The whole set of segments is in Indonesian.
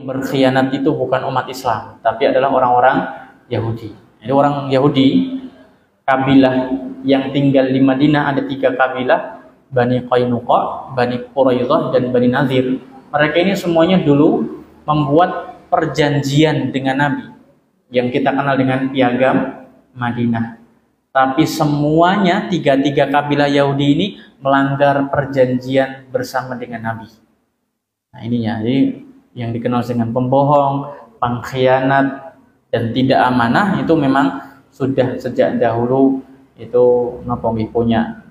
berkhianat itu bukan umat Islam, tapi adalah orang-orang Yahudi. Jadi orang Yahudi, kabilah yang tinggal di Madinah ada 3 kabilah, Bani Qainuqa, Bani Quraidah, dan Bani Nadir. Mereka ini semuanya dulu membuat perjanjian dengan Nabi, yang kita kenal dengan Piagam Madinah. Tapi semuanya 3 kabilah Yahudi ini melanggar perjanjian bersama dengan Nabi. Nah ininya, jadi yang dikenal dengan pembohong, pengkhianat, dan tidak amanah itu memang sudah sejak dahulu itu punya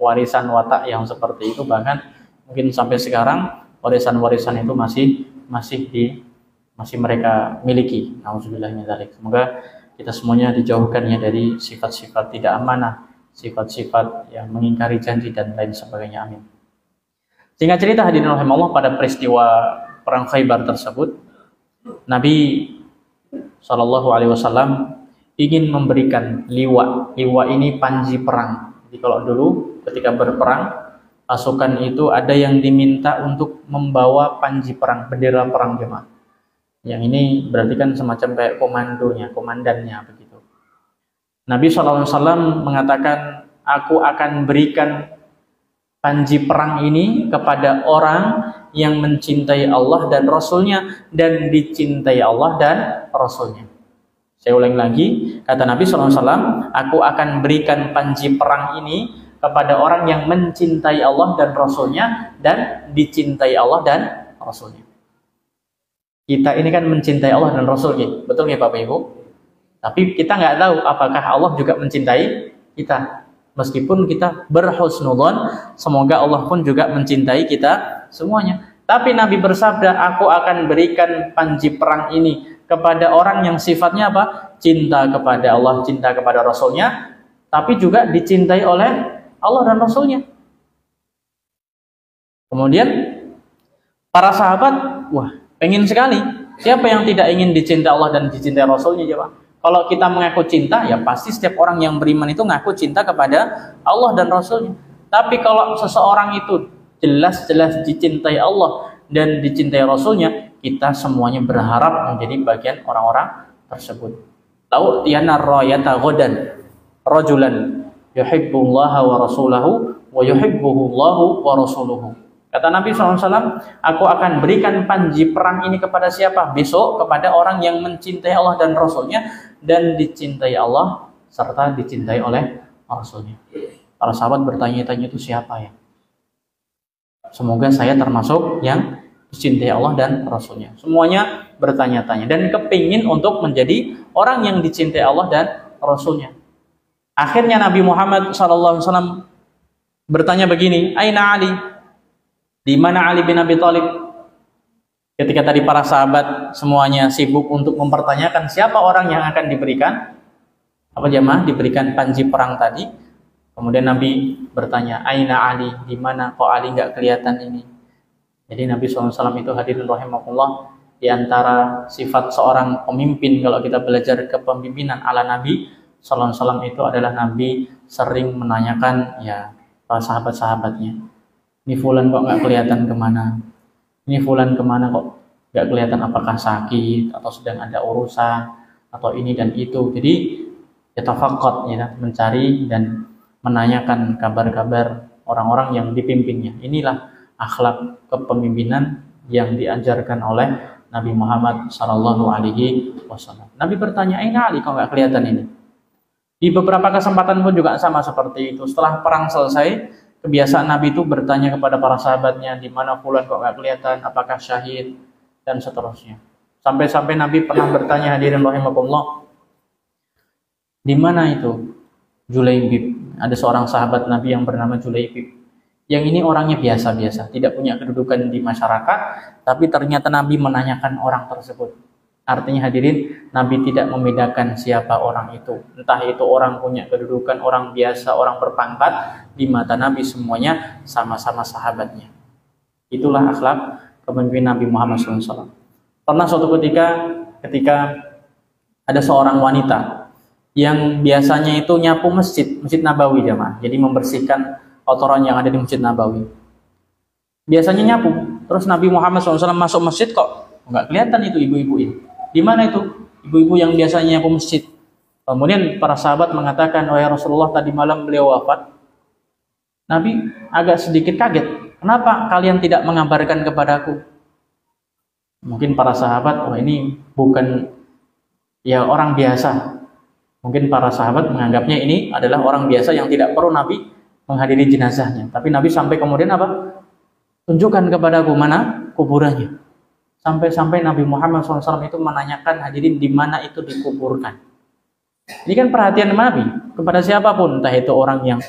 warisan watak yang seperti itu. Bahkan mungkin sampai sekarang warisan-warisan itu masih mereka miliki. Nauzubillah min dzalik. Semoga kita semuanya dijauhkan ya dari sifat-sifat tidak amanah, sifat-sifat yang mengingkari janji dan lain sebagainya. Amin. Singkat cerita hadirin rahimakumullah, pada peristiwa perang Khaybar tersebut, Nabi SAW ingin memberikan liwa. Liwa ini panji perang. Jadi kalau dulu ketika berperang, pasukan itu ada yang diminta untuk membawa panji perang, bendera perang jemaah. Yang ini berarti kan semacam kayak komandannya begitu. Nabi SAW mengatakan, aku akan berikan panji perang ini kepada orang yang mencintai Allah dan Rasulnya dan dicintai Allah dan Rasulnya. Saya ulangi lagi, kata Nabi SAW, aku akan berikan panji perang ini kepada orang yang mencintai Allah dan Rasulnya dan dicintai Allah dan Rasulnya. Kita ini kan mencintai Allah dan Rasulnya, betul nggak Bapak Ibu? Tapi kita nggak tahu apakah Allah juga mencintai kita. Meskipun kita berhusnudzon, semoga Allah pun juga mencintai kita semuanya. Tapi Nabi bersabda, aku akan berikan panji perang ini kepada orang yang sifatnya apa? Cinta kepada Allah, cinta kepada Rasulnya, tapi juga dicintai oleh Allah dan Rasulnya. Kemudian para sahabat, wah, pengen sekali. Siapa yang tidak ingin dicintai Allah dan dicintai Rasulnya, coba? Kalau kita mengaku cinta, ya pasti setiap orang yang beriman itu mengaku cinta kepada Allah dan Rasulnya. Tapi kalau seseorang itu jelas-jelas dicintai Allah dan dicintai Rasulnya, kita semuanya berharap menjadi bagian orang-orang tersebut. Lau tiana rayata ghadan rajulan yuhibbullaha wa rasulahu wa yuhibbuhullahu wa rasuluhu. Kata Nabi SAW, aku akan berikan panji perang ini kepada siapa? Besok kepada orang yang mencintai Allah dan Rasulnya dan dicintai Allah serta dicintai oleh Rasulnya. Para sahabat bertanya-tanya, itu siapa ya? Semoga saya termasuk yang dicintai Allah dan Rasulnya. Semuanya bertanya-tanya dan kepingin untuk menjadi orang yang dicintai Allah dan Rasulnya. Akhirnya Nabi Muhammad SAW bertanya begini, Aina Ali? Di mana Ali bin Abi Thalib? Ketika tadi para sahabat semuanya sibuk untuk mempertanyakan siapa orang yang akan diberikan apa jemaah diberikan panji perang tadi, kemudian Nabi bertanya, Aina Ali? Di mana kok Ali nggak kelihatan ini? Jadi Nabi SAW itu hadirin rahimakumullah, di antara sifat seorang pemimpin kalau kita belajar kepemimpinan ala Nabi SAW itu adalah Nabi sering menanyakan ya para sahabat-sahabatnya. Ini fulan kok nggak kelihatan kemana? Ini fulan kemana kok nggak kelihatan? Apakah sakit atau sedang ada urusan atau ini dan itu? Jadi yatafaqat, ya, mencari dan menanyakan kabar-kabar orang-orang yang dipimpinnya. Inilah akhlak kepemimpinan yang diajarkan oleh Nabi Muhammad SAW. Nabi bertanya, Aina Ali? Kok nggak kelihatan ini? Di beberapa kesempatan pun juga sama seperti itu. Setelah perang selesai, kebiasaan Nabi itu bertanya kepada para sahabatnya, di mana fulan kok nggak kelihatan, apakah syahid, dan seterusnya. Sampai-sampai Nabi pernah bertanya, hadirin rahimakumullah, di mana itu Julaibib? Ada seorang sahabat Nabi yang bernama Julaibib. Yang ini orangnya biasa-biasa, tidak punya kedudukan di masyarakat, tapi ternyata Nabi menanyakan orang tersebut. Artinya hadirin, Nabi tidak membedakan siapa orang itu. Entah itu orang punya kedudukan, orang biasa, orang berpangkat, di mata Nabi semuanya sama-sama sahabatnya. Itulah akhlak kepemimpinan Nabi Muhammad SAW. Pernah suatu ketika ada seorang wanita yang biasanya itu nyapu Masjid Nabawi jemaah. Jadi membersihkan kotoran yang ada di Masjid Nabawi. biasanya nyapu. Terus Nabi Muhammad SAW masuk masjid kok nggak kelihatan itu ibu-ibu ini. Di mana itu ibu-ibu yang biasanya nyapu masjid? Kemudian para sahabat mengatakan, "Wahai Rasulullah, tadi malam beliau wafat." Nabi agak sedikit kaget. "Kenapa kalian tidak mengabarkan kepadaku?" Mungkin para sahabat, "Oh, ini bukan ya orang biasa." Mungkin para sahabat menganggapnya ini adalah orang biasa yang tidak perlu Nabi menghadiri jenazahnya. Tapi Nabi sampai kemudian apa? "Tunjukkan kepadaku mana kuburannya." Sampai-sampai Nabi Muhammad SAW itu menanyakan hadirin di mana itu dikuburkan. Ini kan perhatian Nabi kepada siapapun, entah itu orang yang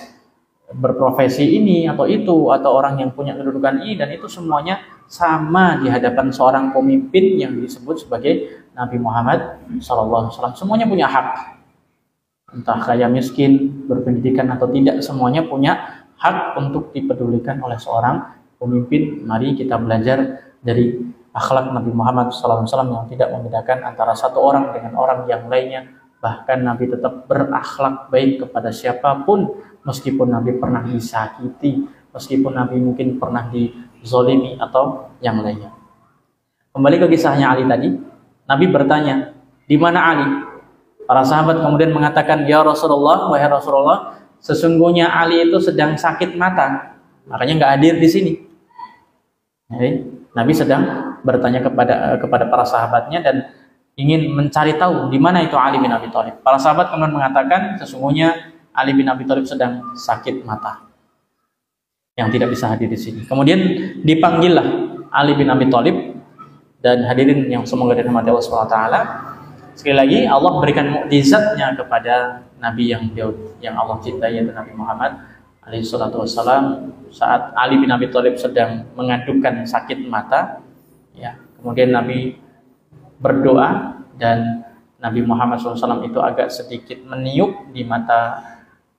berprofesi ini atau itu, atau orang yang punya kedudukan ini, dan itu semuanya sama di hadapan seorang pemimpin yang disebut sebagai Nabi Muhammad SAW. Semuanya punya hak, entah kaya miskin, berpendidikan atau tidak, semuanya punya hak untuk dipedulikan oleh seorang pemimpin. Mari kita belajar dari akhlak Nabi Muhammad SAW yang tidak membedakan antara satu orang dengan orang yang lainnya. Bahkan Nabi tetap berakhlak baik kepada siapapun, meskipun Nabi pernah disakiti, meskipun Nabi mungkin pernah dizolimi atau yang lainnya. Kembali ke kisahnya Ali tadi, Nabi bertanya, "Di mana Ali?" Para sahabat kemudian mengatakan, "Ya Rasulullah, wahai Rasulullah, sesungguhnya Ali itu sedang sakit mata, makanya nggak hadir di sini." Jadi, Nabi sedang bertanya kepada para sahabatnya dan ingin mencari tahu di mana itu Ali bin Abi Thalib. Para sahabat kemudian mengatakan, sesungguhnya Ali bin Abi Thalib sedang sakit mata yang tidak bisa hadir di sini. Kemudian dipanggillah Ali bin Abi Thalib, dan hadirin yang semoga dirahmati Allah SWT. Sekali lagi Allah berikan mukjizatnya kepada Nabi yang Allah cintai, yaitu Nabi Muhammad alaihi salatu wassalam. Saat Ali bin Abi Thalib sedang mengadukan sakit mata, ya, kemudian Nabi berdoa dan Nabi Muhammad SAW itu agak sedikit meniup di mata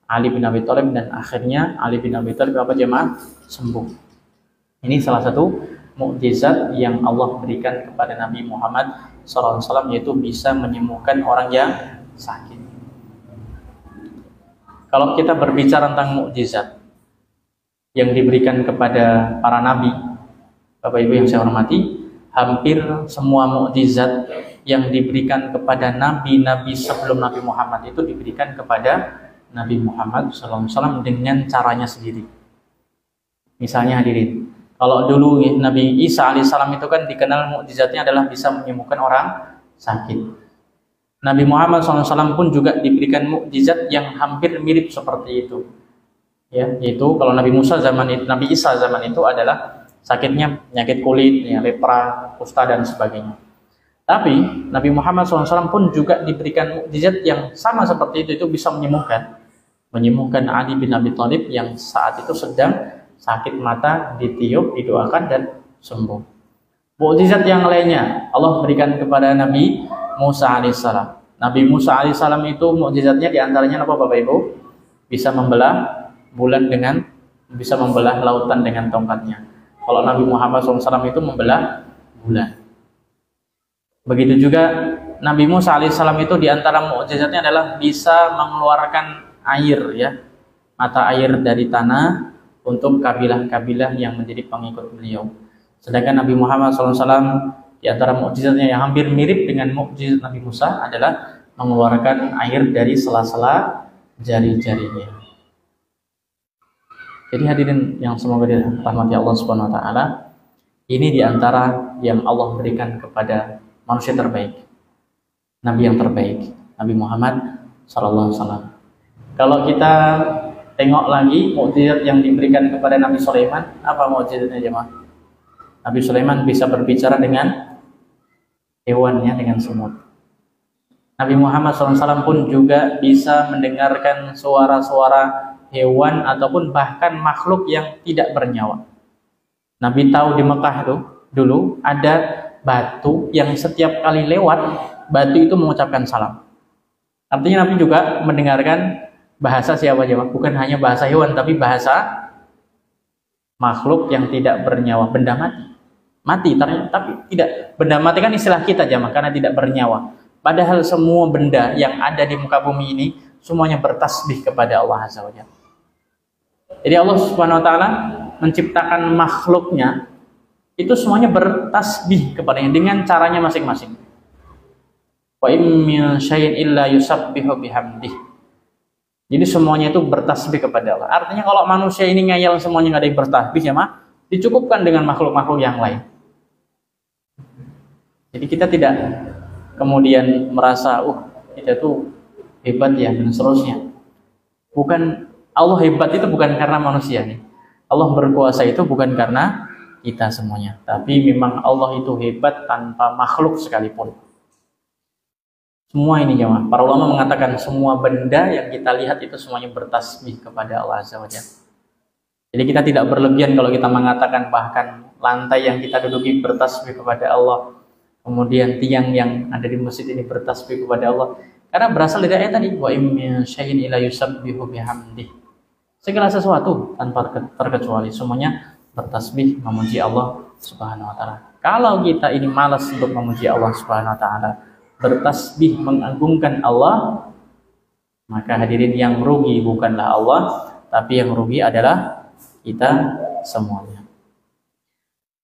Ali bin Abi Thalib, dan akhirnya Ali bin Abi Thalib apa jemaah? Sembuh. Ini salah satu mukjizat yang Allah berikan kepada Nabi Muhammad SAW, yaitu bisa menyembuhkan orang yang sakit. Kalau kita berbicara tentang mukjizat yang diberikan kepada para nabi, Bapak Ibu yang saya hormati, hampir semua mukjizat yang diberikan kepada nabi-nabi sebelum Nabi Muhammad itu diberikan kepada Nabi Muhammad SAW dengan caranya sendiri. Misalnya hadirin, kalau dulu Nabi Isa alaihissalam itu kan dikenal mukjizatnya adalah bisa menyembuhkan orang sakit. Nabi Muhammad SAW pun juga diberikan mukjizat yang hampir mirip seperti itu. Ya, yaitu kalau Nabi Isa zaman itu adalah sakitnya penyakit kulit, ya, lepra, kusta dan sebagainya. Tapi Nabi Muhammad SAW pun juga diberikan mukjizat yang sama seperti itu bisa menyembuhkan Ali bin Abi Thalib yang saat itu sedang sakit mata, ditiup, didoakan dan sembuh. Mukjizat yang lainnya Allah berikan kepada Nabi Musa alaihissalam. Nabi Musa alaihissalam itu mukjizatnya diantaranya apa Bapak Ibu? Bisa membelah lautan dengan tongkatnya. Kalau Nabi Muhammad SAW itu membelah bulan. Begitu juga Nabi Musa alaihissalam itu diantara mukjizatnya adalah bisa mengeluarkan air, ya, mata air dari tanah untuk kabilah-kabilah yang menjadi pengikut beliau. Sedangkan Nabi Muhammad SAW diantara mukjizatnya yang hampir mirip dengan mukjizat Nabi Musa adalah mengeluarkan air dari sela-sela jari-jarinya. Jadi hadirin yang semoga dirahmati Allah Subhanahu wa taala, ini diantara yang Allah berikan kepada manusia terbaik, Nabi yang terbaik, Nabi Muhammad SAW. Kalau kita tengok lagi mukjizat yang diberikan kepada Nabi Sulaiman, apa mukjizatnya jemaah? Nabi Sulaiman bisa berbicara dengan hewannya, dengan semut. Nabi Muhammad SAW pun juga bisa mendengarkan suara-suara hewan ataupun bahkan makhluk yang tidak bernyawa. Nabi tahu di Mekah tuh dulu ada batu yang setiap kali lewat, batu itu mengucapkan salam. Artinya Nabi juga mendengarkan bahasa siapa aja, bukan hanya bahasa hewan, tapi bahasa makhluk yang tidak bernyawa, benda mati, tapi tidak, benda mati kan istilah kita jamaah karena tidak bernyawa. Padahal semua benda yang ada di muka bumi ini semuanya bertasbih kepada Allah Azza wa Jalla. Jadi Allah Subhanahu wa taala menciptakan makhluknya itu semuanya bertasbih kepadanya dengan caranya masing-masing. Wa in min syai'in illa yusabbihu bihamdih. Jadi semuanya itu bertasbih kepada Allah. Artinya kalau manusia ini ngeyel semuanya nggak ada yang bertasbih ya mah, dicukupkan dengan makhluk-makhluk yang lain. Jadi kita tidak kemudian merasa, kita tuh hebat ya dan seterusnya. Bukan, Allah hebat itu bukan karena manusia nih. Allah berkuasa itu bukan karena kita semuanya. Tapi memang Allah itu hebat tanpa makhluk sekalipun. Semua ini jemaah, para ulama mengatakan semua benda yang kita lihat itu semuanya bertasbih kepada Allah Azza wa Jalla. Jadi kita tidak berlebihan kalau kita mengatakan bahkan lantai yang kita duduki bertasbih kepada Allah. Kemudian tiang yang ada di masjid ini bertasbih kepada Allah. Karena berasal dari ayat tadi, wa in min syai'in illa yusabbihu bihamdih. Segala sesuatu tanpa terkecuali semuanya bertasbih memuji Allah Subhanahu wa taala. Kalau kita ini malas untuk memuji Allah Subhanahu wa taala, bertasbih mengagungkan Allah, maka hadirin yang rugi bukanlah Allah, tapi yang rugi adalah kita semuanya.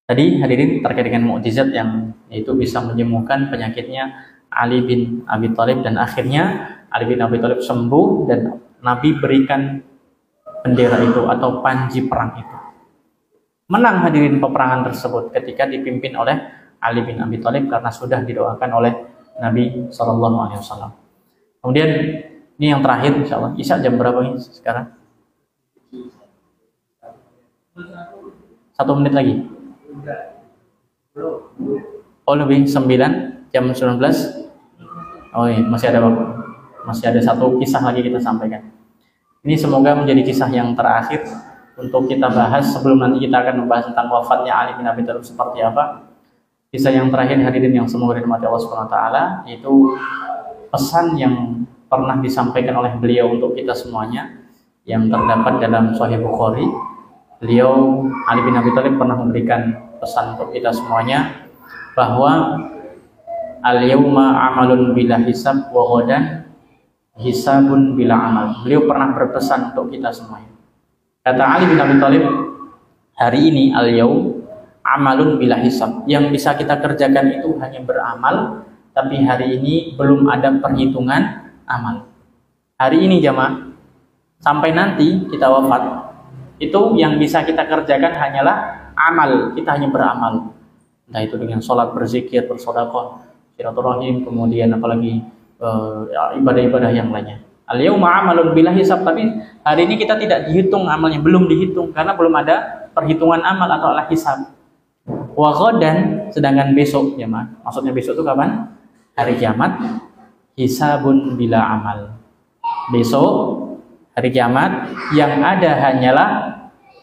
Tadi hadirin terkait dengan mukjizat yang itu bisa menyembuhkan penyakitnya Ali bin Abi Thalib, dan akhirnya Ali bin Abi Thalib sembuh dan Nabi berikan bendera itu atau panji perang itu. Menang hadirin peperangan tersebut ketika dipimpin oleh Ali bin Abi Thalib karena sudah didoakan oleh Nabi SAW. Kemudian ini yang terakhir, insya Allah. Isya jam berapa ini sekarang? 1 menit lagi. Oh lebih 9 jam 19. Oh iya, masih ada waktu. Masih ada satu kisah lagi kita sampaikan. Ini semoga menjadi kisah yang terakhir untuk kita bahas sebelum nanti kita akan membahas tentang wafatnya Ali bin Abi Thalib seperti apa. Kisah yang terakhir hadirin yang semoga dirahmati Allah Subhanahu wa taala, itu pesan yang pernah disampaikan oleh beliau untuk kita semuanya yang terdapat dalam Sahih Bukhari. Beliau Ali bin Abi Thalib pernah memberikan pesan untuk kita semuanya bahwa al-yauma amalun bila hisab wa ghadan hisabun bila amal. Beliau pernah berpesan untuk kita semuanya. Kata Ali bin Abi Thalib, hari ini al-yaum amalun bila hisab, yang bisa kita kerjakan itu hanya beramal, tapi hari ini belum ada perhitungan amal. Hari ini jamaah, sampai nanti kita wafat, itu yang bisa kita kerjakan hanyalah amal, kita hanya beramal. Entah itu dengan sholat, berzikir, bersedekah, silaturahim, kemudian apalagi ibadah-ibadah yang lainnya. Al-yauma amalun bila hisab, tapi hari ini kita tidak dihitung amalnya, belum dihitung karena belum ada perhitungan amal atau al-hisab. Wa ghadan, sedangkan besok ya mas, maksudnya besok itu kapan? Hari kiamat, hisabun bila amal. Besok hari kiamat yang ada hanyalah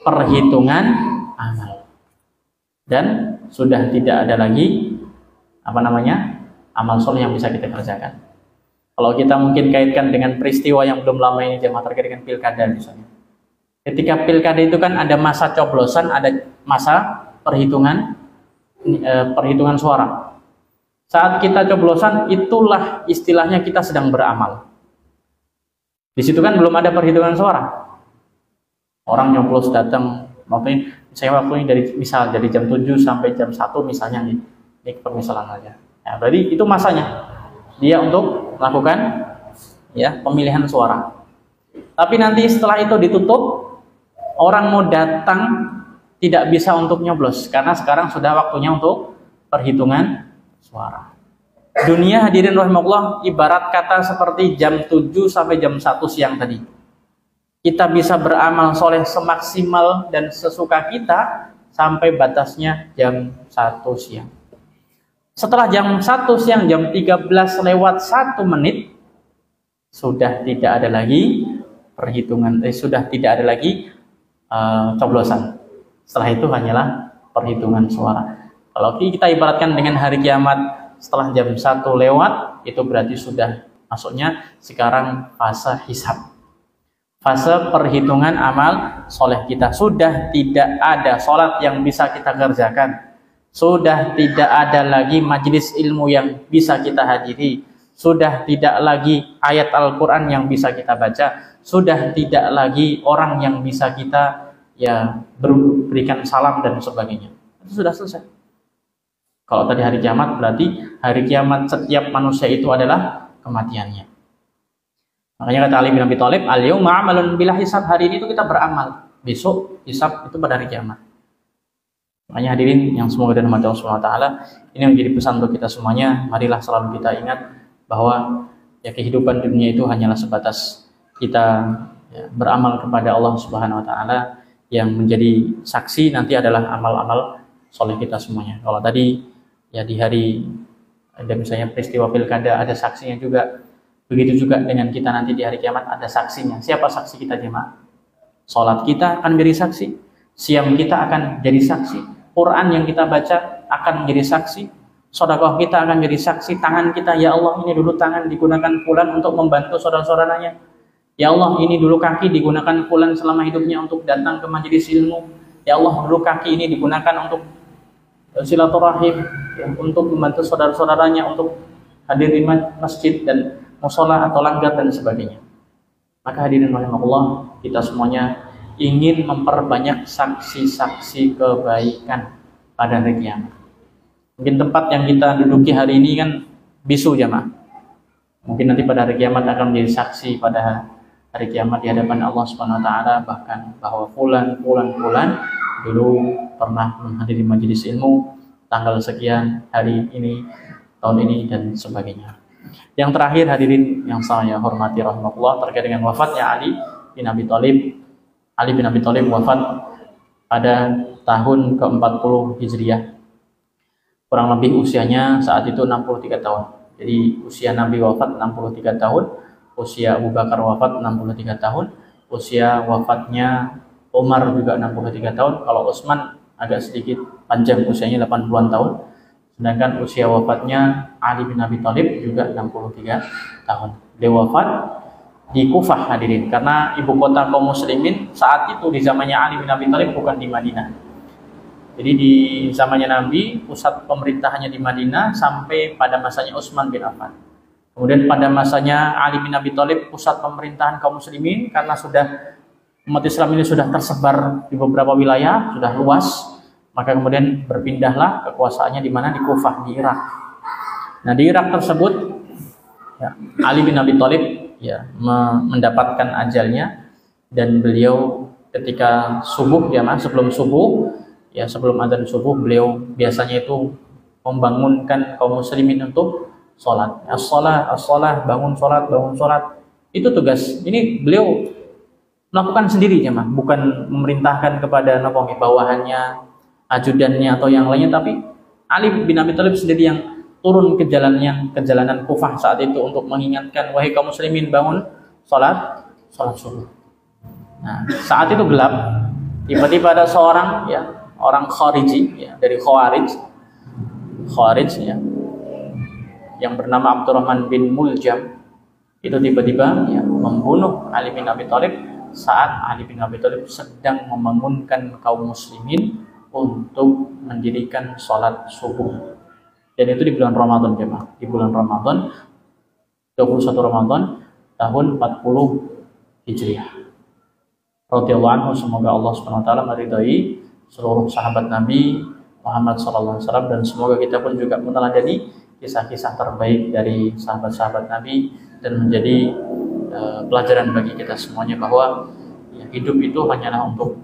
perhitungan amal, dan sudah tidak ada lagi amal soleh yang bisa kita kerjakan. Kalau kita mungkin kaitkan dengan peristiwa yang belum lama ini jemaah, terkait dengan pilkada misalnya. Ketika pilkada itu kan ada masa coblosan, ada masa perhitungan suara. Saat kita coblosan, itulah istilahnya kita sedang beramal. Di situ kan belum ada perhitungan suara. Orang nyoblos datang, waktunya saya waktunya dari jam 7 sampai jam 1 misalnya nih. Ini permisalan aja. Ya, berarti itu masanya dia untuk melakukan ya pemilihan suara. Tapi nanti setelah itu ditutup, orang mau datang tidak bisa untuk nyoblos karena sekarang sudah waktunya untuk perhitungan suara. Dunia hadirin rahimahullah ibarat kata seperti jam 7 sampai jam 1 siang tadi. Kita bisa beramal soleh semaksimal dan sesuka kita sampai batasnya jam 1 siang. Setelah jam 1 siang, jam 13 lewat 1 menit, sudah tidak ada lagi perhitungan, sudah tidak ada lagi coblosan. Setelah itu hanyalah perhitungan suara. Kalau kita ibaratkan dengan hari kiamat, setelah jam 1 lewat, itu berarti sudah masuknya sekarang fase hisab. Fase perhitungan amal soleh kita. Sudah tidak ada sholat yang bisa kita kerjakan. Sudah tidak ada lagi majelis ilmu yang bisa kita hadiri. Sudah tidak lagi ayat Al-Quran yang bisa kita baca. Sudah tidak lagi orang yang bisa kita ya berikan salam dan sebagainya. Itu sudah selesai. Kalau tadi hari kiamat, berarti hari kiamat setiap manusia itu adalah kematiannya. Makanya kata Ali bin Abi Thalib, al-yauma amalun bila hisab, hari ini itu kita beramal, besok hisab itu pada hari kiamat. Makanya hadirin yang semoga dirahmati Allah Subhanahu wa taala, ini menjadi pesan untuk kita semuanya. Marilah selalu kita ingat bahwa ya kehidupan dunia itu hanyalah sebatas kita ya, beramal kepada Allah Subhanahu wa taala, yang menjadi saksi nanti adalah amal-amal soleh kita semuanya. Kalau tadi ya di hari ada misalnya peristiwa pilkada ada saksinya juga, begitu juga dengan kita nanti di hari kiamat ada saksinya. Siapa saksi kita jemaah? Salat kita akan menjadi saksi, siam kita akan jadi saksi, Quran yang kita baca akan menjadi saksi, sedekah kita akan jadi saksi, tangan kita, ya Allah ini dulu tangan digunakan fulan untuk membantu saudara-saudaranya, ya Allah ini dulu kaki digunakan fulan selama hidupnya untuk datang ke majelis ilmu, ya Allah dulu kaki ini digunakan untuk silaturahim, ya, untuk membantu saudara-saudaranya untuk hadir di masjid dan musola atau langgar dan sebagainya. Maka hadirin rahimakumullah, kita semuanya ingin memperbanyak saksi-saksi kebaikan pada hari kiamat. Mungkin tempat yang kita duduki hari ini kan bisu jamaah. Mungkin nanti pada hari kiamat akan menjadi saksi pada hari kiamat di hadapan Allah Subhanahu wa taala, bahkan bahwa fulan dulu pernah menghadiri majelis ilmu tanggal sekian hari ini, tahun ini dan sebagainya. Yang terakhir hadirin yang saya hormati rahimakumullah, terkait dengan wafatnya Ali bin Abi Thalib. Ali bin Abi Thalib wafat pada tahun ke-40 Hijriah. Kurang lebih usianya saat itu 63 tahun. Jadi usia Nabi wafat 63 tahun, usia Abu Bakar wafat 63 tahun, usia wafatnya Umar juga 63 tahun. Kalau Utsman agak sedikit panjang usianya 80-an tahun. Sedangkan usia wafatnya Ali bin Abi Thalib juga 63 tahun. Dia wafat di Kufah hadirin, karena ibu kota kaum muslimin saat itu di zamannya Ali bin Abi Thalib bukan di Madinah. Jadi di zamannya Nabi pusat pemerintahannya di Madinah sampai pada masanya Utsman bin Affan. Kemudian pada masanya Ali bin Abi Thalib pusat pemerintahan kaum muslimin, karena sudah umat Islam ini sudah tersebar di beberapa wilayah, sudah luas, maka kemudian berpindahlah kekuasaannya di mana? Di Kufah, di Irak. Nah di Irak tersebut ya, Ali bin Abi Thalib ya mendapatkan ajalnya, dan beliau ketika subuh ya sebelum subuh ya, sebelum adzan subuh, beliau biasanya itu membangunkan kaum muslimin untuk sholat. As-shalah, bangun sholat. Itu tugas. Ini beliau melakukan sendiri ya, bukan memerintahkan kepada bawahannya, ajudannya atau yang lainnya, tapi Ali bin Abi Thalib sendiri yang turun ke jalanan Kufah saat itu untuk mengingatkan, wahai kaum muslimin, bangun sholat subuh. Nah, saat itu gelap, tiba-tiba ada seorang ya, orang Khariji ya, dari Khawarij ya, yang bernama Abdurrahman bin Muljam, itu tiba-tiba ya, membunuh Ali bin Abi Thalib saat Ali bin Abi Thalib sedang membangunkan kaum muslimin untuk mendirikan sholat subuh. Dan itu di bulan Ramadan jemaah, di bulan Ramadan 21 Ramadan tahun 40 Hijriah. Radhiyallahu anhu, semoga Allah Subhanahu wa taala meridai seluruh sahabat Nabi Muhammad sallallahu alaihi wasallam, dan semoga kita pun juga meneladani kisah-kisah terbaik dari sahabat-sahabat Nabi, dan menjadi pelajaran bagi kita semuanya bahwa ya, hidup itu hanyalah untuk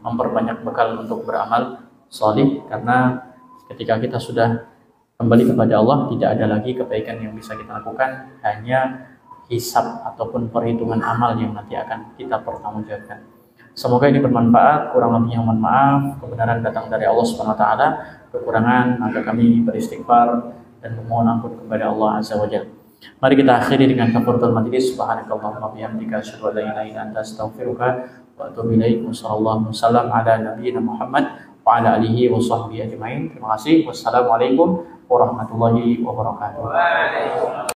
memperbanyak bekal untuk beramal salih, karena ketika kita sudah kembali kepada Allah tidak ada lagi kebaikan yang bisa kita lakukan, hanya hisab ataupun perhitungan amal yang nanti akan kita pertanggungjawabkan. Semoga ini bermanfaat. Kurang lebihnya mohon maaf. Kebenaran datang dari Allah Subhanahu wa taala. Kekurangan maka kami beristighfar dan memohon ampun kepada Allah Azza wa Jalla. Mari kita akhiri dengan kafaratul majlis. Subhanakallahumma wa bihamdika asyhadu an la ilaha illa anta astaghfiruka wa atubu ilaik. Wassallallahu wasallam ala nabiyyina Muhammad wa ala alihi wa sahbihi ajmain. Terima kasih. Wassalamualaikum warahmatullahi wabarakatuh.